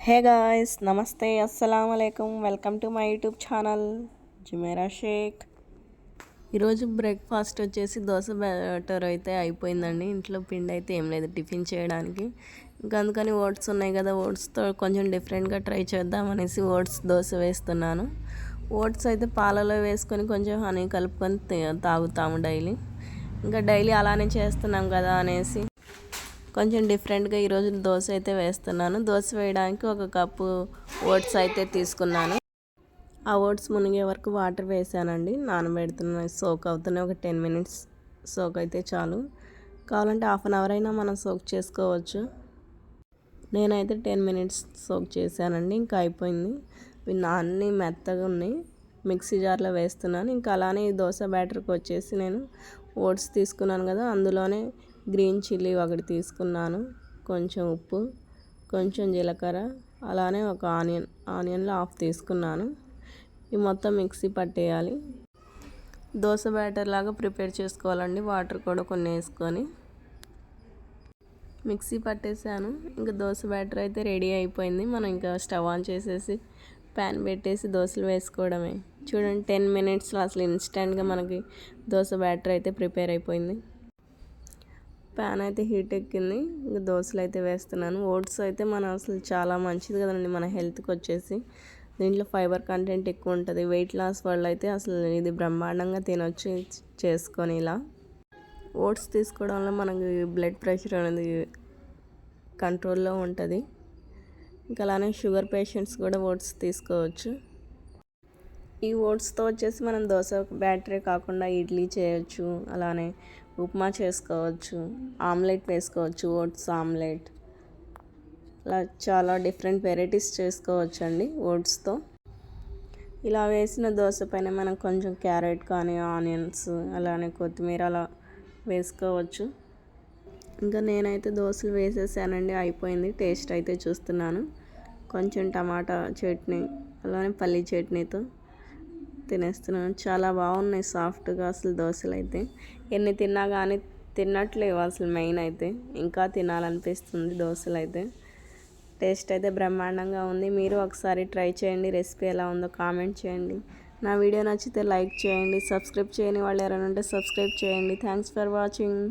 హే guys, నమస్తే, అస్సలం వాలేకుమ్. Welcome to my YouTube channel జుమేరా షేక్. ఈరోజు బ్రేక్ఫాస్ట్ వచ్చేసి దోశ బ్యాటర్ అయితే అయిపోయిందండి. ఇంట్లో పిండి అయితే ఏం లేదు టిఫిన్ చేయడానికి. ఇంకా అందుకని ఓట్స్ ఉన్నాయి కదా, ఓట్స్తో కొంచెం డిఫరెంట్గా ట్రై చేద్దాం అనేసి ఓట్స్ దోశ వేస్తున్నాను. ఓట్స్ అయితే పాలలో వేసుకొని కొంచెం హనీ కలుపుకొని తాగుతాము డైలీ. ఇంకా డైలీ అలానే చేస్తున్నాం కదా అనేసి కొంచెం డిఫరెంట్గా ఈరోజు దోశ అయితే వేస్తున్నాను. దోశ వేయడానికి ఒక కప్పు ఓట్స్ అయితే తీసుకున్నాను. ఆ ఓట్స్ మునిగే వరకు వాటర్ వేసానండి. నానబెడుతున్నాయి, సోక్ అవుతున్నాయి. ఒక 10 minutes సోక్ అయితే చాలు. కావాలంటే 1/2 hour అయినా మనం సోక్ చేసుకోవచ్చు. నేనైతే 10 minutes సోక్ చేశానండి. ఇంకా అయిపోయింది. అన్నీ మెత్తగా ఉన్నాయి. మిక్సీ జార్లో వేస్తున్నాను. ఇంకా అలానే ఈ దోశ బ్యాటర్కి వచ్చేసి నేను ఓట్స్ తీసుకున్నాను కదా, అందులోనే గ్రీన్ చిల్లీ ఒకటి తీసుకున్నాను, కొంచెం ఉప్పు, కొంచెం జీలకర్ర, అలానే ఒక ఆనియన్లో హాఫ్ తీసుకున్నాను. ఇవి మొత్తం మిక్సీ పట్టేయాలి. దోశ బ్యాటర్ లాగా ప్రిపేర్ చేసుకోవాలండి. వాటర్ కూడా కొన్ని వేసుకొని మిక్సీ పట్టేసాను. ఇంకా దోశ బ్యాటర్ అయితే రెడీ అయిపోయింది. మనం ఇంకా స్టవ్ ఆన్ చేసేసి ప్యాన్ పెట్టేసి దోశలు వేసుకోవడమే. చూడండి, 10 minutesలో అసలు ఇన్స్టెంట్గా మనకి దోశ బ్యాటర్ అయితే ప్రిపేర్ అయిపోయింది. ప్యాన్ అయితే హీట్ ఎక్కింది. ఇంకా దోశలు అయితే వేస్తున్నాను. ఓట్స్ అయితే అసలు చాలా మంచిది కదండి మన హెల్త్కి వచ్చేసి. దీంట్లో ఫైబర్ కంటెంట్ ఎక్కువ ఉంటుంది. వెయిట్ లాస్ వాళ్ళు అయితే అసలు ఇది బ్రహ్మాండంగా తినొచ్చు చేసుకొని. ఇలా ఓట్స్ తీసుకోవడం వల్ల మనకి బ్లడ్ ప్రెషర్ అనేది కంట్రోల్లో ఉంటుంది. ఇంకా అలానే షుగర్ పేషెంట్స్ కూడా ఓట్స్ తీసుకోవచ్చు. ఈ ఓట్స్తో వచ్చేసి మనం దోశ బ్యాటరే కాకుండా ఇడ్లీ చేయొచ్చు, అలానే ఉప్మా చేసుకోవచ్చు, ఆమ్లెట్ వేసుకోవచ్చు, ఓట్స్ ఆమ్లెట్, అలా చాలా డిఫరెంట్ వెరైటీస్ చేసుకోవచ్చు అండి ఓట్స్తో. ఇలా వేసిన దోశ పైన మనం కొంచెం క్యారెట్ కానీ, ఆనియన్స్, అలానే కొత్తిమీర అలా వేసుకోవచ్చు. ఇంకా నేనైతే దోశలు వేసేసానండి. అయిపోయింది. టేస్ట్ అయితే చూస్తున్నాను. కొంచెం టమాటా చట్నీ, అలానే పల్లీ చట్నీతో తినేస్తున్నాను. చాలా బాగున్నాయి సాఫ్ట్గా అసలు దోశలు అయితే. ఎన్ని తిన్నా కానీ తిన్నట్లేవు అసలు. మెయిన్ అయితే ఇంకా తినాలనిపిస్తుంది దోశలు అయితే. టేస్ట్ అయితే బ్రహ్మాండంగా ఉంది. మీరు ఒకసారి ట్రై చేయండి. రెసిపీ ఎలా ఉందో కామెంట్ చేయండి. నా వీడియో నచ్చితే లైక్ చేయండి. సబ్స్క్రైబ్ చేయని వాళ్ళు ఎవరైనా ఉంటే సబ్స్క్రైబ్ చేయండి. Thanks for watching.